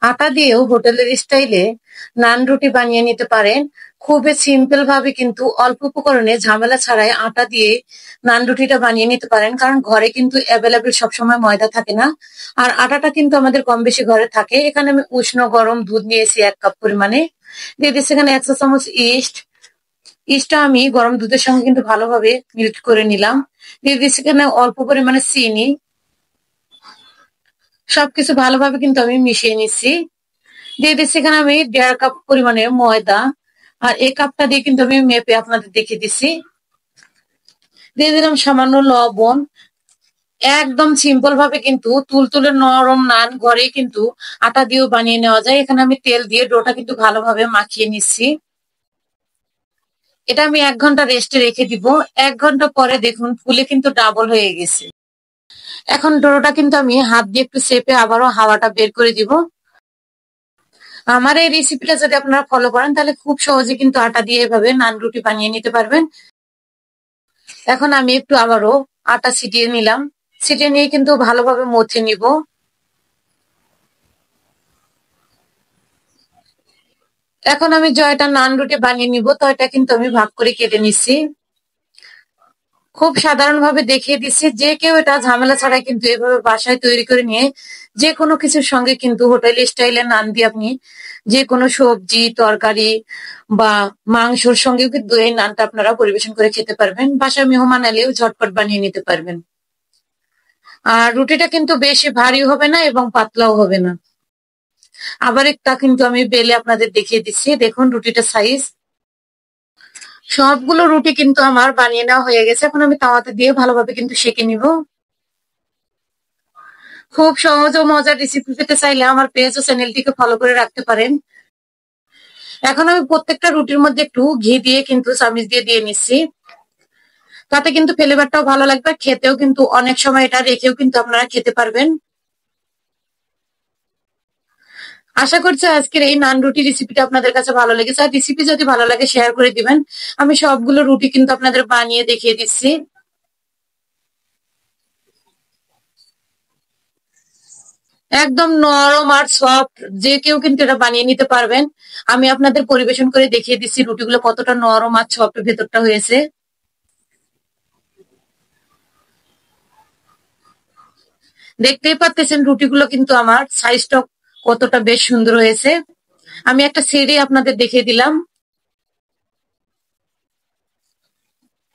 আটা দিয়েও হোটেলের স্টাইলে নান রুটি বানিয়ে নিতে পারেন। খুবই সিম্পল ভাবে কিন্তু অল্প উপকরণে ঝামেলা ছাড়াই আটা দিয়ে নান রুটিটা বানিয়ে নিতে পারেন। কারণ ঘরে কিন্তু অ্যাভেলেবেল সবসময় ময়দা থাকে না। আর আটাটা কিন্তু আমাদের কম বেশি ঘরে থাকে। এখানে আমি উষ্ণ গরম দুধ নিয়েছি 1 কাপ পরিমাণে। দিয়ে দিচ্ছি এখানে 1 চা চামচ ইস্ট। ইস্টটা আমি গরম দুধের সঙ্গে কিন্তু ভালোভাবে মিল্ট করে নিলাম। দিয়ে দিচ্ছি এখানে অল্প পরিমাণে চিনি। সবকিছু ভালোভাবে কিন্তু আমি মিশিয়ে নিচ্ছি। দিয়ে দিচ্ছি এখানে আমি 1.5 কাপ পরিমাণে ময়দা। আর এই কাপটা দিয়ে কিন্তু আমি মেপে আপনাদের দেখিয়ে দিচ্ছি। দিয়ে দিলাম সামান্য লবণ। একদম সিম্পল ভাবে কিন্তু তুলতুলে নরম নান ঘরেই কিন্তু আটা দিয়েও বানিয়ে নেওয়া যায়। এখানে আমি তেল দিয়ে ডোটা কিন্তু ভালোভাবে মাখিয়ে নিচ্ছি। এটা আমি 1 ঘন্টা রেস্টে রেখে দিব। 1 ঘন্টা পরে দেখুন ফুলে কিন্তু ডাবল হয়ে গেছে। এখন ডোটা কিন্তু আমি হাত দিয়ে একটু চেপে আবারও হাওয়াটা বের করে দিব। আমার এই রেসিপিটা যদি আপনারা ফলো করেন তাহলে খুব সহজে কিন্তু আটা দিয়ে এভাবে নান রুটি বানিয়ে নিতে পারবেন। এখন আমি একটু আবারও আটা ছিটিয়ে নিলাম। ছিটিয়ে নিয়ে কিন্তু ভালোভাবে মথে নিব। এখন আমি জয়টা নান রুটি বানিয়ে নিব, তো এটা কিন্তু আমি ভাগ করে কেটে নিচ্ছি। খুব সাধারণভাবে দেখিয়ে দিচ্ছি, যে কেউ এটা ঝামেলা ছাড়াই কিন্তু এভাবে বাসায় তৈরি করে নিয়ে যে কোনো কিছুর সঙ্গে কিন্তু হোটেল স্টাইলে নান দিয়ে আপনি যে কোনো সবজি তরকারি বা মাংসর সঙ্গেও কিন্তু এই নানটা আপনারা পরিবেশন করে খেতে পারবেন। বাসায় মেহমান এলেও ঝটপট বানিয়ে নিতে পারবেন। আর রুটিটা কিন্তু বেশি ভারী হবে না এবং পাতলাও হবে না। আবার একটা কিন্তু আমি বেলে আপনাদের দেখিয়ে দিচ্ছি। দেখুন রুটিটা সাইজ। সবগুলো রুটি কিন্তু আমার বানিয়ে নেওয়া হয়ে গেছে। এখন আমি তাওয়াতে দিয়ে ভালোভাবে কিন্তু সেঁকে নিব। খুব সহজ ও মজার রেসিপি পেতে চাইলে আমার পেজ ও চ্যানেলটিকে ফলো করে রাখতে পারেন। এখন আমি প্রত্যেকটা রুটির মধ্যে একটু ঘি দিয়ে কিন্তু চামিচ দিয়ে দিয়ে নিচ্ছি। তাতে কিন্তু ফ্লেভারটাও ভালো লাগবে, খেতেও কিন্তু অনেক সময় এটা রেখেও কিন্তু আপনারা খেতে পারবেন। আশা করছি আজকের এই নান রুটি রেসিপিটা আপনাদের কাছে ভালো লেগেছে। আর রেসিপি যদি ভালো লাগে শেয়ার করে দিবেন। আমি সবগুলো রুটি কিন্তু আপনাদের বানিয়ে দেখিয়ে দিচ্ছি। একদম নরম আর সফট, যে কেউ কিন্তু এটা বানিয়ে নিতে পারবেন। আমি আপনাদের পরিবেশন করে দেখিয়ে দিচ্ছি রুটিগুলো কতটা নরম আর সফট ভেতরটা হয়েছে। দেখতেই পাচ্ছেন রুটিগুলো কিন্তু আমার সাইজটা কতটা বেশ সুন্দর হয়েছে। আমি একটা ছেড়ে আপনাদের দেখিয়ে দিলাম।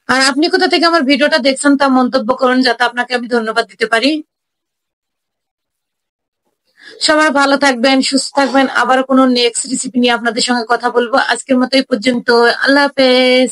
আর আপনি কোথা থেকে আমার ভিডিওটা দেখছেন তা মন্তব্য করুন, যাতে আপনাকে আমি ধন্যবাদ দিতে পারি। সবাই ভালো থাকবেন, সুস্থ থাকবেন। আবার কোনো নেক্সট রেসিপি নিয়ে আপনাদের সঙ্গে কথা বলবো। আজকের মতো এই পর্যন্ত। আল্লাহ হাফেজ।